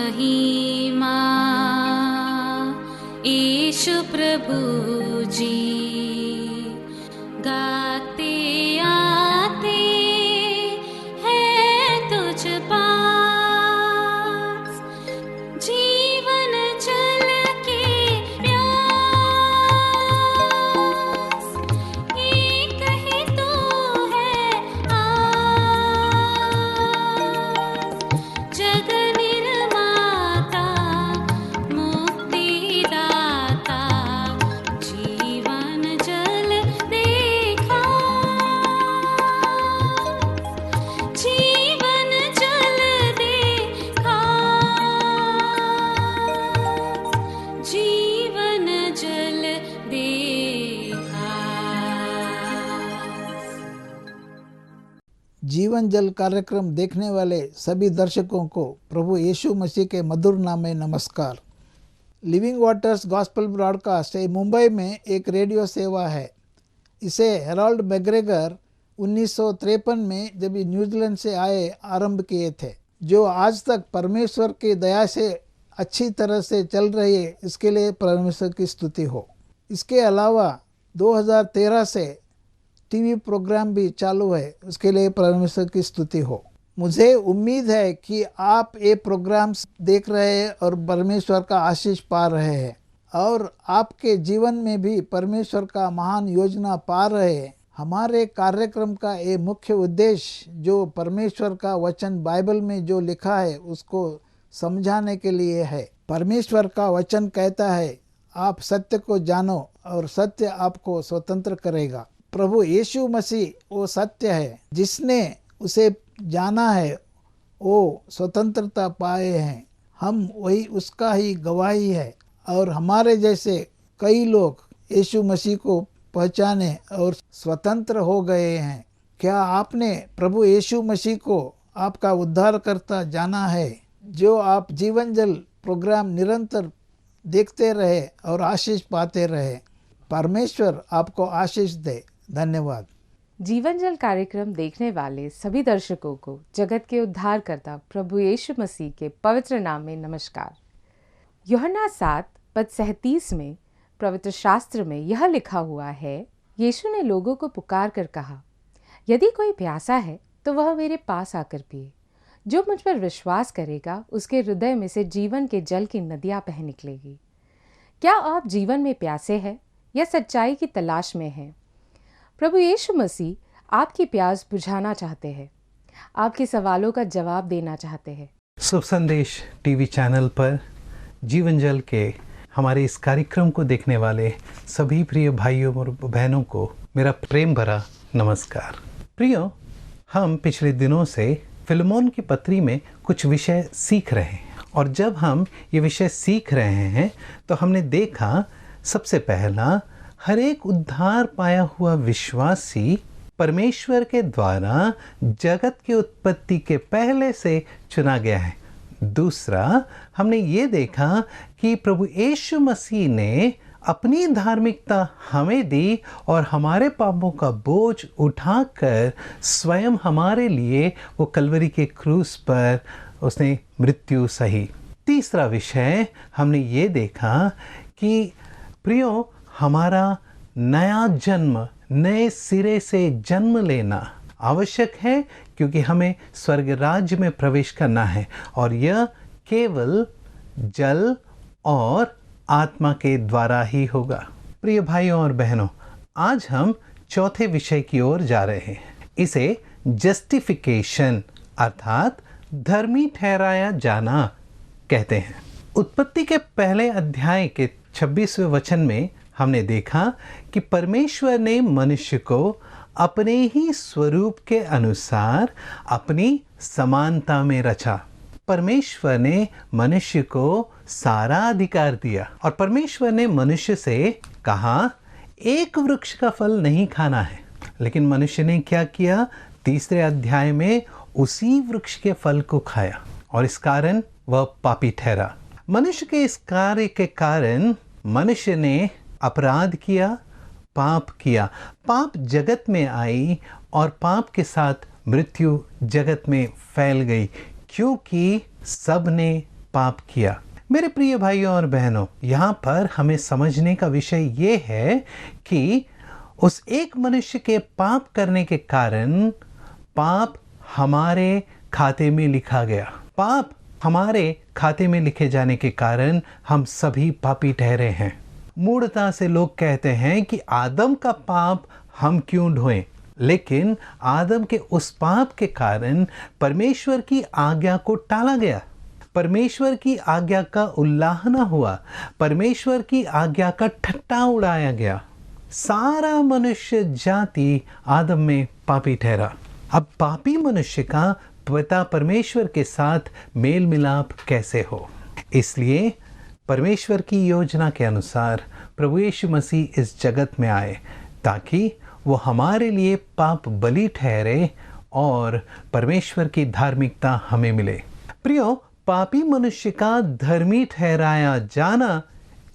महिमा यीशु प्रभु जी गाते आते हैं तुझ पास जीवन जल के प्यास एक ही तो है आस जग निर्माता मुक्तिदाता जीवन जल देखा जीवन जल देखा जीवन जल देखा। जीवन जल कार्यक्रम देखने वाले सभी दर्शकों को प्रभु यीशु मसीह के मधुर नाम में नमस्कार। Living waters gospel broadcast Mumbai में एक रेडियो सेवा है। इसे हेराल्ड मैग्रेगर 1953 में जब ये न्यूजीलैंड से आए आरंभ किए थे, जो आज तक परमेश्वर की दया से अच्छी तरह से चल रही है। इसके लिए परमेश्वर की स्तुति हो। इसके अलावा 2013 से टीवी प्रोग्राम भी चालू है, उसके लिए परमेश्वर की स्तुति हो। मुझे उम्मीद है कि आप ये प्रोग्राम्स देख रहे हैं और परमेश्वर का आशीष पा रहे हैं और आपके जीवन में भी परमेश्वर का महान योजना पा रहे हैं। हमारे कार्यक्रम का ये मुख्य उद्देश्य जो परमेश्वर का वचन बाइबल में जो लिखा है उसको समझाने के लिए है। परमेश्वर का वचन कहता है, आप सत्य को जानो और सत्य आपको स्वतंत्र करेगा। प्रभु यीशु मसीह वो सत्य है, जिसने उसे जाना है वो स्वतंत्रता पाए हैं। हम वही उसका ही गवाही है और हमारे जैसे कई लोग यीशु मसीह को पहचाने और स्वतंत्र हो गए हैं। क्या आपने प्रभु यीशु मसीह को आपका उद्धारकर्ता जाना है? जो आप जीवन जल प्रोग्राम निरंतर देखते रहे और आशीष पाते रहे। परमेश्वर आपको आशीष दे। धन्यवाद। जीवन जल कार्यक्रम देखने वाले सभी दर्शकों को जगत के उद्धारकर्ता प्रभु यीशु मसीह के पवित्र नाम में नमस्कार। यूहन्ना 7:37 में पवित्र शास्त्र में यह लिखा हुआ है, यीशु ने लोगों को पुकार कर कहा, यदि कोई प्यासा है तो वह मेरे पास आकर पिए। जो मुझ पर विश्वास करेगा उसके हृदय में से जीवन के जल की नदियां बह निकलेगी। क्या आप जीवन में प्यासे हैं या सच्चाई की तलाश में हैं? प्रभु यीशु मसीह आपकी प्यास बुझाना चाहते हैं, आपके सवालों का जवाब देना चाहते हैं। शुभ संदेश टीवी चैनल पर जीवन जल के हमारे इस कार्यक्रम को देखने वाले सभी प्रिय भाइयों और बहनों को मेरा प्रेम भरा नमस्कार। प्रियो, हम पिछले दिनों से फिलमोन की पत्री में कुछ विषय सीख रहे हैं और जब हम ये विषय सीख रहे हैं तो हमने देखा, सबसे पहला, हर एक उद्धार पाया हुआ विश्वासी परमेश्वर के द्वारा जगत की उत्पत्ति के पहले से चुना गया है। दूसरा, हमने ये देखा कि प्रभु यीशु मसीह ने अपनी धार्मिकता हमें दी और हमारे पापों का बोझ उठाकर स्वयं हमारे लिए वो कलवरी के क्रूस पर उसने मृत्यु सही। तीसरा विषय हमने ये देखा कि प्रियो, हमारा नया जन्म, नए सिरे से जन्म लेना आवश्यक है, क्योंकि हमें स्वर्ग राज्य में प्रवेश करना है और यह केवल जल और आत्मा के द्वारा ही होगा। प्रिय भाइयों और बहनों, आज हम चौथे विषय की ओर जा रहे हैं। इसे जस्टिफिकेशन अर्थात धर्मी ठहराया जाना कहते हैं। उत्पत्ति के पहले अध्याय के 26वें वचन में हमने देखा कि परमेश्वर ने मनुष्य को अपने ही स्वरूप के अनुसार अपनी समानता में रचा। परमेश्वर ने मनुष्य को सारा अधिकार दिया और परमेश्वर ने मनुष्य से कहा, एक वृक्ष का फल नहीं खाना है। लेकिन मनुष्य ने क्या किया? तीसरे अध्याय में उसी वृक्ष के फल को खाया और इस कारण वह पापी ठहरा। मनुष्य के इस कार्य के कारण मनुष्य ने अपराध किया, पाप किया। पाप जगत में आई और पाप के साथ मृत्यु जगत में फैल गई, क्योंकि सब ने पाप किया। मेरे प्रिय भाइयों और बहनों, यहाँ पर हमें समझने का विषय ये है कि उस एक मनुष्य के पाप करने के कारण पाप हमारे खाते में लिखा गया। पाप हमारे खाते में लिखे जाने के कारण हम सभी पापी ठहरे हैं। मूढ़ता से लोग कहते हैं कि आदम का पाप हम क्यों ढोएं, लेकिन आदम के उस पाप के कारण परमेश्वर की आज्ञा को टाला गया, परमेश्वर की आज्ञा का उल्लंघन हुआ, परमेश्वर की आज्ञा का ठट्टा उड़ाया गया। सारा मनुष्य जाति आदम में पापी ठहरा। अब पापी मनुष्य का पिता परमेश्वर के साथ मेल मिलाप कैसे हो? इसलिए परमेश्वर की योजना के अनुसार प्रभु यीशु मसीह इस जगत में आए ताकि वो हमारे लिए पाप बलि ठहरे और परमेश्वर की धार्मिकता हमें मिले। प्रियो, पापी मनुष्य का धर्मी ठहराया जाना,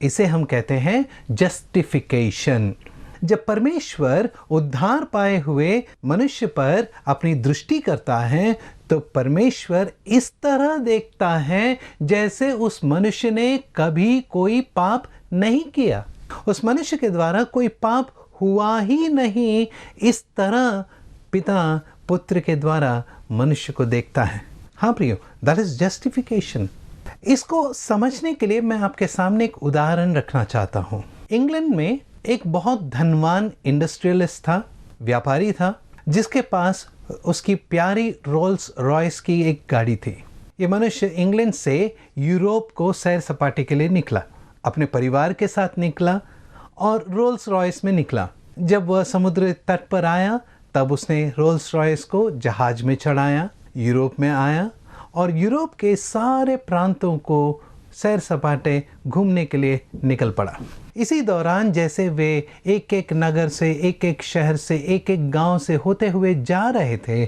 इसे हम कहते हैं जस्टिफिकेशन। जब परमेश्वर उद्धार पाए हुए मनुष्य पर अपनी दृष्टि करता है तो परमेश्वर इस तरह देखता है जैसे उस मनुष्य ने कभी कोई पाप नहीं किया, उस मनुष्य के द्वारा कोई पाप हुआ ही नहीं। इस तरह पिता पुत्र के द्वारा मनुष्य को देखता है। हाँ प्रियो, दैट इज जस्टिफिकेशन। इसको समझने के लिए मैं आपके सामने एक उदाहरण रखना चाहता हूँ। इंग्लैंड में एक बहुत धनवान इंडस्ट्रियलिस्ट था, व्यापारी था, जिसके पास उसकी प्यारी रोल्स रॉयस की एक गाड़ी थी। ये मनुष्य इंग्लैंड से यूरोप को सैर सपाटे के लिए निकला, अपने परिवार के साथ निकला और रोल्स रॉयस में निकला। जब वह समुद्र तट पर आया तब उसने रोल्स रॉयस को जहाज में चढ़ाया, यूरोप में आया और यूरोप के सारे प्रांतों को सैर सपाटे घूमने के लिए निकल पड़ा। इसी दौरान जैसे वे एक एक नगर से, एक एक शहर से, एक एक गांव से होते हुए जा रहे थे,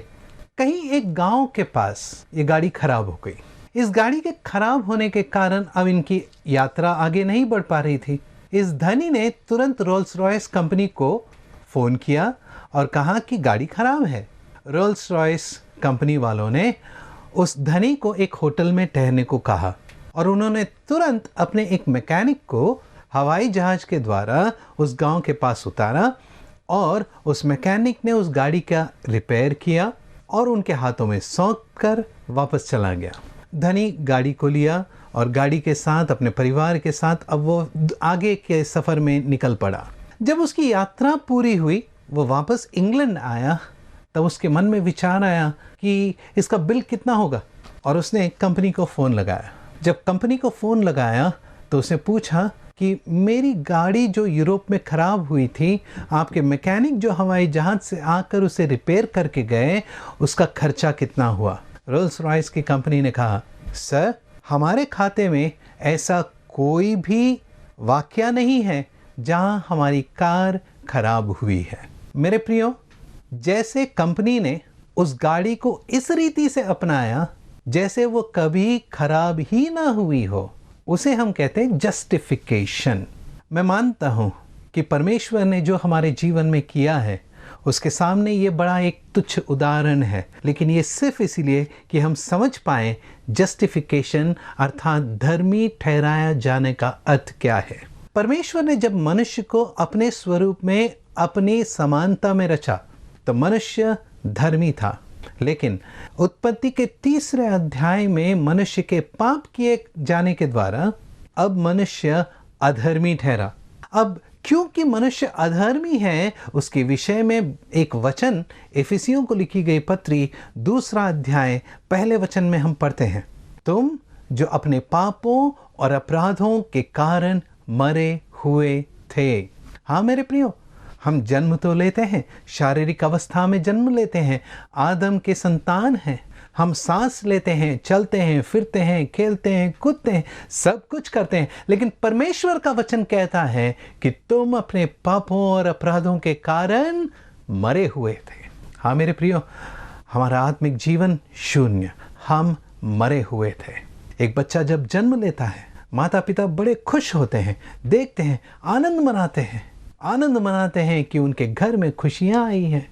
कहीं एक गांव के पास ये गाड़ी खराब हो गई। इस गाड़ी के खराब होने के कारण अब इनकी यात्रा आगे नहीं बढ़ पा रही थी। इस धनी ने तुरंत रोल्स रॉयस कंपनी को फ़ोन किया और कहा कि गाड़ी खराब है। रोल्स रॉयस कंपनी वालों ने उस धनी को एक होटल में ठहरने को कहा और उन्होंने तुरंत अपने एक मैकेनिक को हवाई जहाज के द्वारा उस गांव के पास उतारा और उस मैकेनिक ने उस गाड़ी का रिपेयर किया और उनके हाथों में सौंप कर वापस चला गया। धनी गाड़ी को लिया और गाड़ी के साथ अपने परिवार के साथ अब वो आगे के सफ़र में निकल पड़ा। जब उसकी यात्रा पूरी हुई, वो वापस इंग्लैंड आया, तब उसके मन में विचार आया कि इसका बिल कितना होगा और उसने कंपनी को फ़ोन लगाया। जब कंपनी को फ़ोन लगाया तो उसने पूछा कि मेरी गाड़ी जो यूरोप में ख़राब हुई थी, आपके मैकेनिक जो हवाई जहाज़ से आकर उसे रिपेयर करके गए, उसका खर्चा कितना हुआ? रोल्स रॉयस की कंपनी ने कहा, सर, हमारे खाते में ऐसा कोई भी वाकया नहीं है जहां हमारी कार खराब हुई है। मेरे प्रियो, जैसे कंपनी ने उस गाड़ी को इस रीति से अपनाया जैसे वो कभी खराब ही ना हुई हो, उसे हम कहते हैं जस्टिफिकेशन। मैं मानता हूँ कि परमेश्वर ने जो हमारे जीवन में किया है उसके सामने ये बड़ा एक तुच्छ उदाहरण है, लेकिन ये सिर्फ इसीलिए कि हम समझ पाएं जस्टिफिकेशन अर्थात धर्मी ठहराया जाने का अर्थ क्या है। परमेश्वर ने जब मनुष्य को अपने स्वरूप में अपनी समानता में रचा तो मनुष्य धर्मी था, लेकिन उत्पत्ति के 3 अध्याय में मनुष्य के पाप किए जाने के द्वारा अब मनुष्य अधर्मी ठहरा। अब क्योंकि मनुष्य अधर्मी है, उसके विषय में एक वचन इफिसियों को लिखी गई पत्री 2 अध्याय 1 वचन में हम पढ़ते हैं, तुम जो अपने पापों और अपराधों के कारण मरे हुए थे। हाँ मेरे प्रियो, हम जन्म तो लेते हैं, शारीरिक अवस्था में जन्म लेते हैं, आदम के संतान हैं, हम सांस लेते हैं, चलते हैं, फिरते हैं, खेलते हैं, कूदते हैं, सब कुछ करते हैं, लेकिन परमेश्वर का वचन कहता है कि तुम अपने पापों और अपराधों के कारण मरे हुए थे। हाँ मेरे प्रियो, हमारा आत्मिक जीवन शून्य, हम मरे हुए थे। एक बच्चा जब जन्म लेता है, माता पिता बड़े खुश होते हैं, देखते हैं, आनंद मनाते हैं कि उनके घर में खुशियां आई हैं।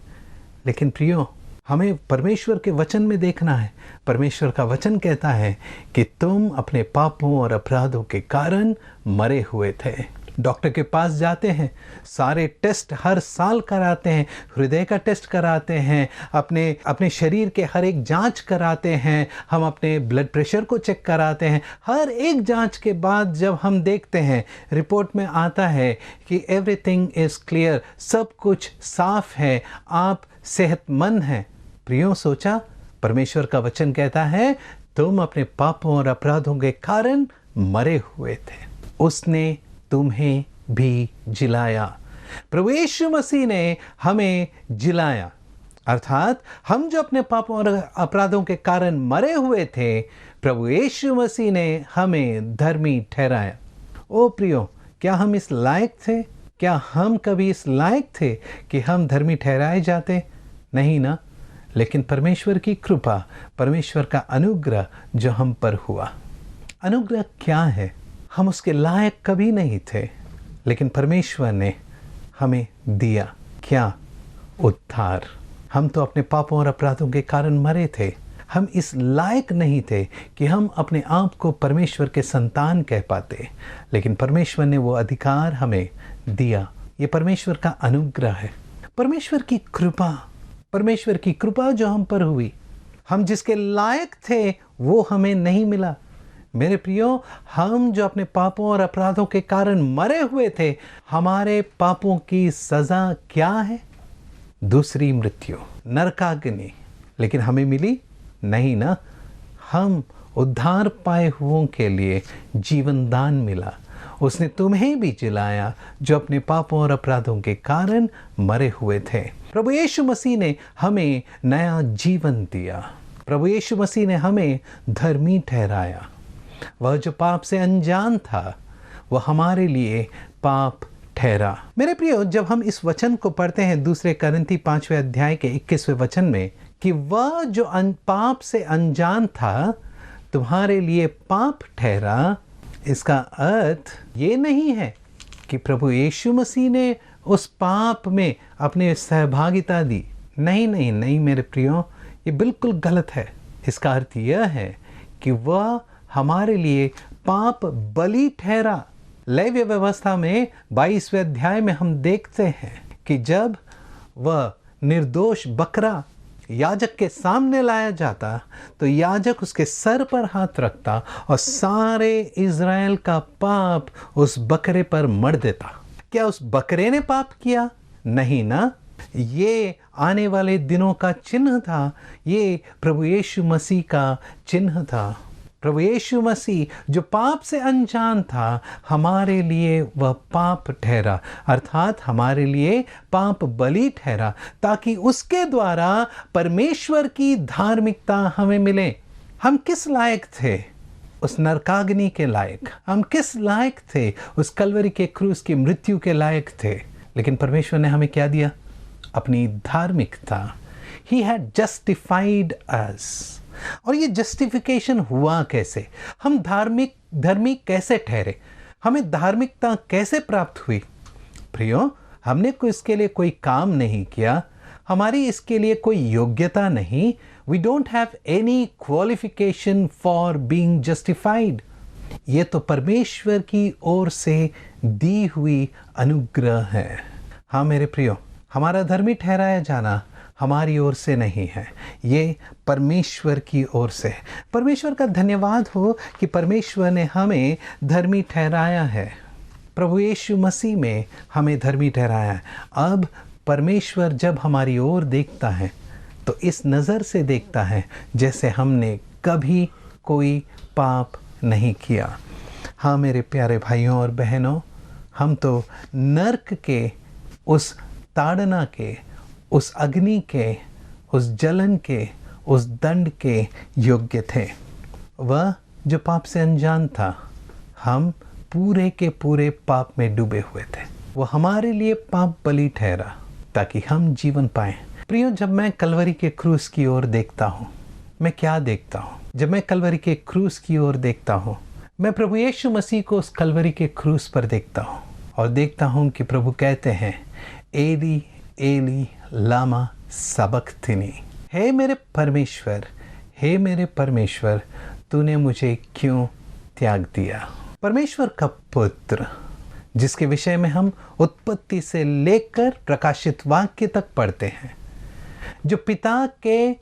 लेकिन प्रियो, हमें परमेश्वर के वचन में देखना है। परमेश्वर का वचन कहता है कि तुम अपने पापों और अपराधों के कारण मरे हुए थे। डॉक्टर के पास जाते हैं, सारे टेस्ट हर साल कराते हैं, हृदय का टेस्ट कराते हैं, अपने शरीर के हर एक जांच कराते हैं, हम अपने ब्लड प्रेशर को चेक कराते हैं। हर एक जांच के बाद जब हम देखते हैं, रिपोर्ट में आता है कि एवरीथिंग इज क्लियर, सब कुछ साफ है, आप सेहतमंद हैं। प्रियो, सोचा परमेश्वर का वचन कहता है तुम अपने पापों और अपराधों के कारण मरे हुए थे, उसने तुम्हें भी जिलाया। प्रभु यीशु मसीह ने हमें जिलाया, अर्थात हम जो अपने पापों और अपराधों के कारण मरे हुए थे, प्रभु यीशु मसीह ने हमें धर्मी ठहराया। ओ प्रियो, क्या हम इस लायक थे? क्या हम कभी इस लायक थे कि हम धर्मी ठहराए जाते? नहीं ना। लेकिन परमेश्वर की कृपा, परमेश्वर का अनुग्रह जो हम पर हुआ। अनुग्रह क्या है? हम उसके लायक कभी नहीं थे, लेकिन परमेश्वर ने हमें दिया क्या? उद्धार। हम तो अपने पापों और अपराधों के कारण मरे थे, हम इस लायक नहीं थे कि हम अपने आप को परमेश्वर के संतान कह पाते, लेकिन परमेश्वर ने वो अधिकार हमें दिया। ये परमेश्वर का अनुग्रह है, परमेश्वर की कृपा, परमेश्वर की कृपा जो हम पर हुई। हम जिसके लायक थे वो हमें नहीं मिला। मेरे प्रियो, हम जो अपने पापों और अपराधों के कारण मरे हुए थे, हमारे पापों की सजा क्या है? दूसरी मृत्यु, नरकाग्नि। लेकिन हमें मिली नहीं ना। हम उद्धार पाए हुओं के लिए जीवन दान मिला। उसने तुम्हें भी जिलाया जो अपने पापों और अपराधों के कारण मरे हुए थे। प्रभु यीशु मसीह ने हमें नया जीवन दिया। प्रभु यीशु मसीह ने हमें धर्मी ठहराया। वह जो पाप से अनजान था, वह हमारे लिए पाप ठहरा। मेरे प्रियो, जब हम इस वचन को पढ़ते हैं 2 कोरिन्थी 5वें अध्याय के 21वें वचन में कि वह जो पाप से अनजान था तुम्हारे लिए पाप ठहरा, इसका अर्थ ये नहीं है कि प्रभु यीशु मसीह ने उस पाप में अपनी सहभागिता दी। नहीं नहीं नहीं मेरे प्रियो, ये बिल्कुल गलत है। इसका अर्थ यह है कि वह हमारे लिए पाप बलि ठहरा। लेवीय व्यवस्था में 22वें अध्याय में हम देखते हैं कि जब वह निर्दोष बकरा याजक के सामने लाया जाता, तो याजक उसके सर पर हाथ रखता और सारे इज़राइल का पाप उस बकरे पर मढ़ देता। क्या उस बकरे ने पाप किया? नहीं ना। ये आने वाले दिनों का चिन्ह था, ये प्रभु यीशु मसीह का चिन्ह था। प्रभु यीशु मसीह जो पाप से अनजान था, हमारे लिए वह पाप ठहरा, अर्थात हमारे लिए पाप बलि ठहरा, ताकि उसके द्वारा परमेश्वर की धार्मिकता हमें मिले। हम किस लायक थे? उस नरकाग्नि के लायक। हम किस लायक थे? उस कलवरी के क्रूस की मृत्यु के लायक थे। लेकिन परमेश्वर ने हमें क्या दिया? अपनी धार्मिकता। He had justified us। और ये जस्टिफिकेशन हुआ कैसे? हम धर्मी कैसे ठहरे? हमें धार्मिकता कैसे प्राप्त हुई? प्रियो, हमने इसके लिए कोई काम नहीं किया, हमारी इसके लिए कोई योग्यता नहीं। We don't have any qualification for being justified। ये तो परमेश्वर की ओर से दी हुई अनुग्रह है। हाँ मेरे प्रियो, हमारा धर्मी ठहराया जाना हमारी ओर से नहीं है, ये परमेश्वर की ओर से। परमेश्वर का धन्यवाद हो कि परमेश्वर ने हमें धर्मी ठहराया है। प्रभु यीशु मसीह में हमें धर्मी ठहराया है। अब परमेश्वर जब हमारी ओर देखता है तो इस नज़र से देखता है जैसे हमने कभी कोई पाप नहीं किया। हाँ मेरे प्यारे भाइयों और बहनों, हम तो नर्क के उस ताड़ना के, उस अग्नि के, उस जलन के, उस दंड के योग्य थे। वह जो पाप से अनजान था, हम पूरे के पूरे पाप में डूबे हुए थे। वो हमारे लिए पाप बलि ठहरा ताकि हम जीवन पाएं। प्रियो, जब मैं कलवरी के क्रूस की ओर देखता हूँ, मैं क्या देखता हूँ? जब मैं कलवरी के क्रूस की ओर देखता हूँ, मैं प्रभु यीशु मसीह को उस कलवरी के क्रूस पर देखता हूँ और देखता हूँ कि प्रभु कहते हैं, एली एली लामा सबक्तनी। हे मेरे परमेश्वर, तूने मुझे क्यों त्याग दिया। परमेश्वर का पुत्र, जिसके विषय में हम उत्पत्ति से लेकर प्रकाशित वाक्य तक पढ़ते हैं, जो पिता के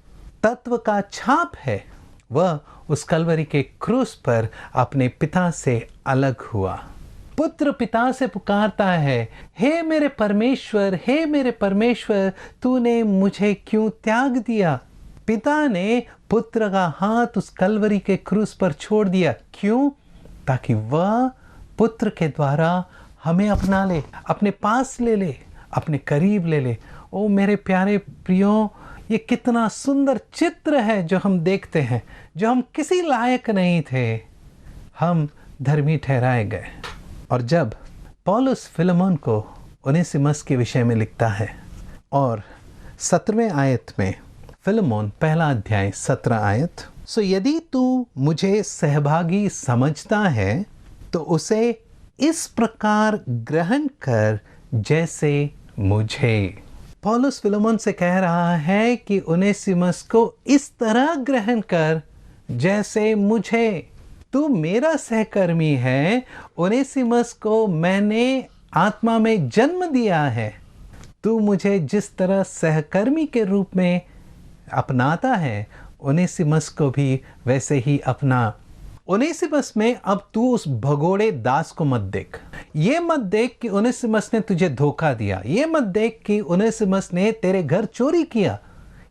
तत्व का छाप है, वह उस कलवरी के क्रूस पर अपने पिता से अलग हुआ। पुत्र पिता से पुकारता है, हे मेरे परमेश्वर, तूने मुझे क्यों त्याग दिया। पिता ने पुत्र का हाथ उस कलवरी के क्रूस पर छोड़ दिया। क्यों? ताकि वह पुत्र के द्वारा हमें अपना ले, अपने पास ले ले, अपने करीब ले ले। ओ मेरे प्यारे प्रियो, ये कितना सुंदर चित्र है जो हम देखते हैं। जो हम किसी लायक नहीं थे, हम धर्मी ठहराए गए। और जब पौलुस फिलेमोन को ओनेसिमस के विषय में लिखता है और 17वें आयत में, फिलेमोन पहला अध्याय 17 आयत, सो यदि तू मुझे सहभागी समझता है तो उसे इस प्रकार ग्रहण कर जैसे मुझे। पौलुस फिलेमोन से कह रहा है कि ओनेसिमस को इस तरह ग्रहण कर जैसे मुझे। तू मेरा सहकर्मी है। ओनेसिमस को मैंने आत्मा में जन्म दिया है। तू मुझे जिस तरह सहकर्मी के रूप में अपनाता है, ओनेसिमस को भी वैसे ही अपना। ओनेसिमस में अब तू उस भगोड़े दास को मत देख। ये मत देख कि ओनेसिमस ने तुझे धोखा दिया। ये मत देख कि ओनेसिमस ने तेरे घर चोरी किया।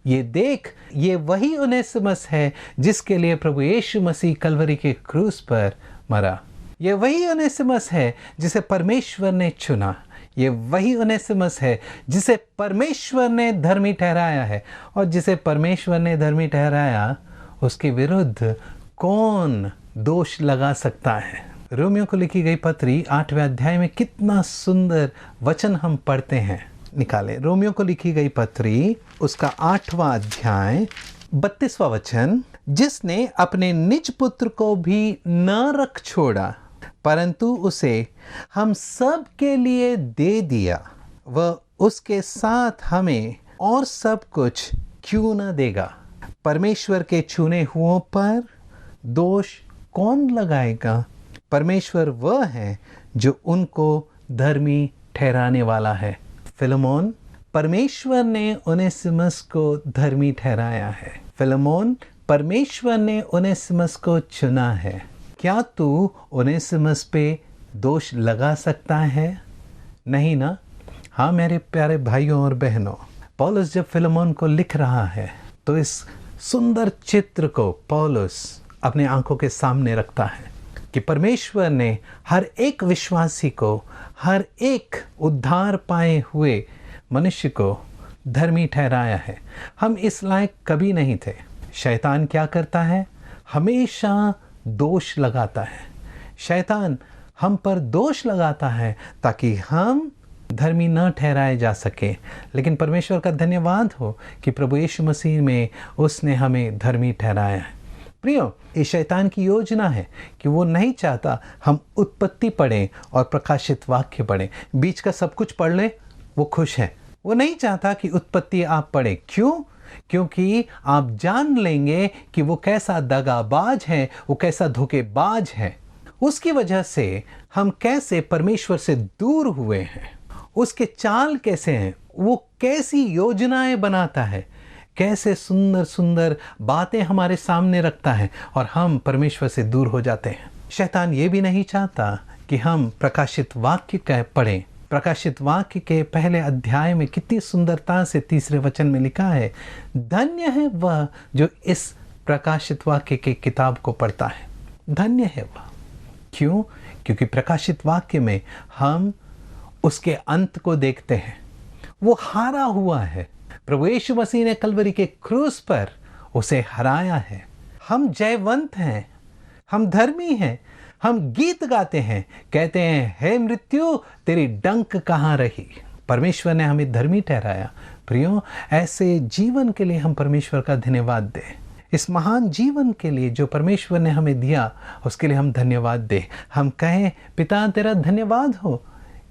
ये देख, ये वही ओनेसिमस है जिसके लिए प्रभु यीशु मसीह कलवरी के क्रूस पर मरा। ये वही ओनेसिमस है जिसे परमेश्वर ने चुना। ये वही ओनेसिमस है जिसे परमेश्वर ने धर्मी ठहराया है। और जिसे परमेश्वर ने धर्मी ठहराया, उसके विरुद्ध कौन दोष लगा सकता है। रोमियो को लिखी गई पत्री 8वें अध्याय में कितना सुंदर वचन हम पढ़ते हैं। निकालें रोमियो को लिखी गई पत्री, उसका 8वां अध्याय 32वां वचन, जिसने अपने निज पुत्र को भी न रख छोड़ा परंतु उसे हम सब के लिए दे दिया, वह उसके साथ हमें और सब कुछ क्यों न देगा। परमेश्वर के चुने हुओं पर दोष कौन लगाएगा। परमेश्वर वह है जो उनको धर्मी ठहराने वाला है। फिलेमोन, परमेश्वर ने ओनेसिमस को धर्मी ठहराया है। फिलेमोन, परमेश्वर ने ओनेसिमस को चुना है। क्या तू ओनेसिमस पे दोष लगा सकता है? नहीं ना। हाँ मेरे प्यारे भाइयों और बहनों, पौलुस जब फिलेमोन को लिख रहा है तो इस सुंदर चित्र को पौलुस अपने आंखों के सामने रखता है कि परमेश्वर ने हर एक विश्वासी को, हर एक उद्धार पाए हुए मनुष्य को धर्मी ठहराया है। हम इस लायक कभी नहीं थे। शैतान क्या करता है? हमेशा दोष लगाता है। शैतान हम पर दोष लगाता है ताकि हम धर्मी न ठहराए जा सके। लेकिन परमेश्वर का धन्यवाद हो कि प्रभु यीशु मसीह में उसने हमें धर्मी ठहराया है। प्रियो, ये शैतान की योजना है कि वो नहीं चाहता हम उत्पत्ति पढ़ें और प्रकाशित वाक्य पढ़ें, बीच का सब कुछ पढ़ लें, वो खुश है। वो नहीं चाहता कि उत्पत्ति आप पढ़ें। क्यों? क्योंकि आप जान लेंगे कि वो कैसा दगाबाज है, वो कैसा धोखेबाज है। उसकी वजह से हम कैसे परमेश्वर से दूर हुए हैं, उसके चाल कैसे हैं, वो कैसी योजनाएं बनाता है, कैसे सुंदर सुंदर बातें हमारे सामने रखता है और हम परमेश्वर से दूर हो जाते हैं। शैतान ये भी नहीं चाहता कि हम प्रकाशित वाक्य का पढ़ें। प्रकाशित वाक्य के पहले अध्याय में कितनी सुंदरता से 3 वचन में लिखा है, धन्य है वह जो इस प्रकाशित वाक्य के किताब को पढ़ता है। धन्य है वह। क्यों? क्योंकि प्रकाशित वाक्य में हम उसके अंत को देखते हैं। वो हारा हुआ है। प्रभु यीशु मसीह ने कलवरी के क्रूस पर उसे हराया है। हम जयवंत हैं, हम धर्मी हैं, हम गीत गाते हैं, कहते हैं, हे मृत्यु तेरी डंक कहाँ रही। परमेश्वर ने हमें धर्मी ठहराया। प्रियो, ऐसे जीवन के लिए हम परमेश्वर का धन्यवाद दें। इस महान जीवन के लिए जो परमेश्वर ने हमें दिया, उसके लिए हम धन्यवाद दें। हम कहें, पिता तेरा धन्यवाद हो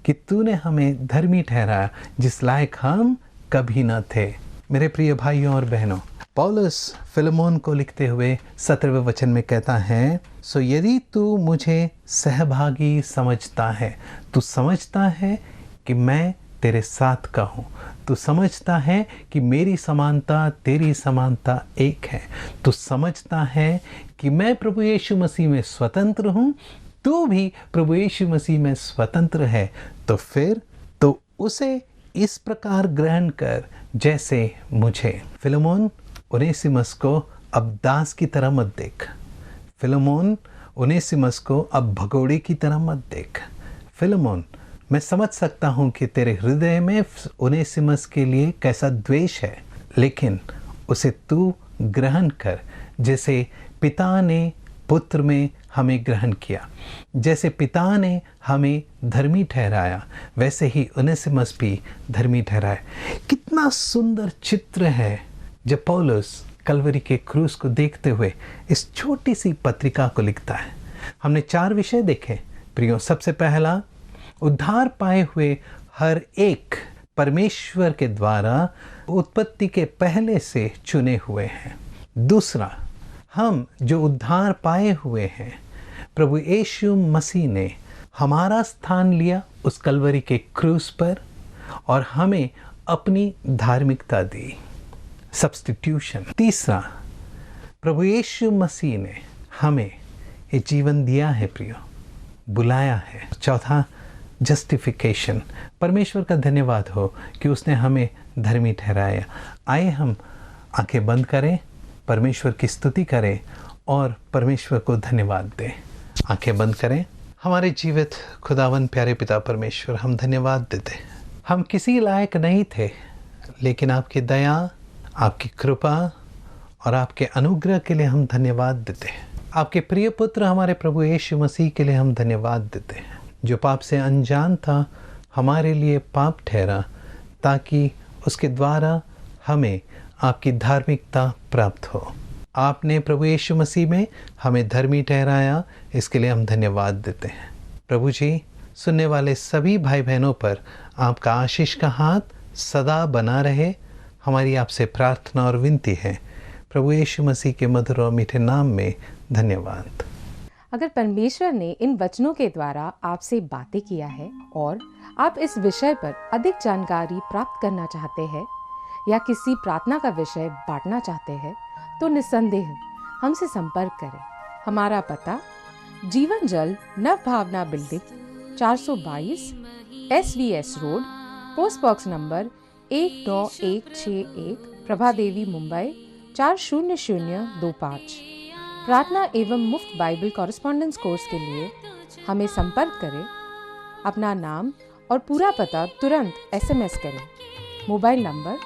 कि तूने हमें धर्मी ठहराया जिस लायक हम कभी न थे। मेरे प्रिय भाइयों और बहनों, पौलुस फिलेमोन को लिखते हुए 17वें वचन में कहता है, सो यदि तू मुझे सहभागी समझता है, तू समझता है कि मैं तेरे साथ का हूँ, तू समझता है कि मेरी समानता तेरी समानता एक है, तू समझता है कि मैं प्रभु यीशु मसीह में स्वतंत्र हूँ, तू भी प्रभु यीशु मसीह में स्वतंत्र है, तो फिर तो उसे इस प्रकार ग्रहण कर जैसे मुझे। फिलेमोन, ओनेसिमस को अब दास की तरह मत देख। फिलेमोन, ओनेसिमस को अब भगोड़े की तरह मत देख। फिलेमोन, मैं समझ सकता हूँ कि तेरे हृदय में ओनेसिमस के लिए कैसा द्वेष है, लेकिन उसे तू ग्रहण कर जैसे पिता ने पुत्र में हमें ग्रहण किया, जैसे पिता ने हमें धर्मी ठहराया, वैसे ही ओनेसिमस भी धर्मी ठहराया। कितना सुंदर चित्र है जब पौलुस कलवरी के क्रूस को देखते हुए इस छोटी सी पत्रिका को लिखता है। हमने 4 विषय देखे प्रियो। सबसे पहला, उद्धार पाए हुए हर एक परमेश्वर के द्वारा उत्पत्ति के पहले से चुने हुए हैं। दूसरा, हम जो उद्धार पाए हुए हैं, प्रभु यीशु मसीह ने हमारा स्थान लिया उस कलवरी के क्रूस पर और हमें अपनी धार्मिकता दी, सब्स्टिट्यूशन। तीसरा, प्रभु यीशु मसीह ने हमें ये जीवन दिया है प्रियो, बुलाया है। चौथा, जस्टिफिकेशन। परमेश्वर का धन्यवाद हो कि उसने हमें धर्मी ठहराया। आइए हम आंखें बंद करें, परमेश्वर की स्तुति करें और परमेश्वर को धन्यवाद दें। आंखें बंद करें। हमारे जीवित खुदावन प्यारे पिता परमेश्वर, हम धन्यवाद देते हैं। हम किसी लायक नहीं थे, लेकिन आपकी दया, आपकी कृपा और आपके अनुग्रह के लिए हम धन्यवाद देते हैं। आपके प्रिय पुत्र हमारे प्रभु यीशु मसीह के लिए हम धन्यवाद देते हैं, जो पाप से अनजान था, हमारे लिए पाप ठहरा, ताकि उसके द्वारा हमें आपकी धार्मिकता प्राप्त हो। आपने प्रभु यीशु मसीह में हमें धर्मी ठहराया, इसके लिए हम धन्यवाद देते हैं। प्रभु जी, सुनने वाले सभी भाई बहनों पर आपका आशीष का हाथ सदा बना रहे, हमारी आपसे प्रार्थना और विनती है। प्रभु यीशु मसीह के मधुर और मीठे नाम में धन्यवाद। अगर परमेश्वर ने इन वचनों के द्वारा आपसे बातें किया है और आप इस विषय पर अधिक जानकारी प्राप्त करना चाहते हैं या किसी प्रार्थना का विषय बांटना चाहते हैं, तो निस्संदेह हमसे संपर्क करें। हमारा पता Jeevan Jal Nav Bhavna building 422 SVS road, post box number 19161, Prabha Devi, Mumbai 40025। प्रार्थना एवं मुफ्त बाइबल कॉरेस्पॉन्डेंस कोर्स के लिए हमें संपर्क करें। अपना नाम और पूरा पता तुरंत SMS करें। Mobile number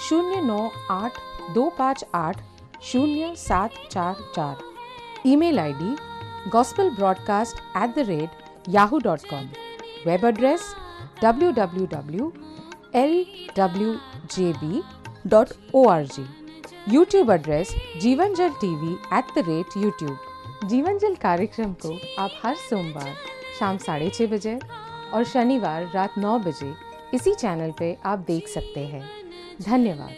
0982580744। Email ID gospelbroadcast@yahoo.com। Web address www.lwjb.org। YouTube address जीवन जल TV @YouTube। जीवन जल कार्यक्रम को आप हर सोमवार शाम 6:30 बजे और शनिवार रात 9 बजे इसी चैनल पे आप देख सकते हैं। धन्यवाद।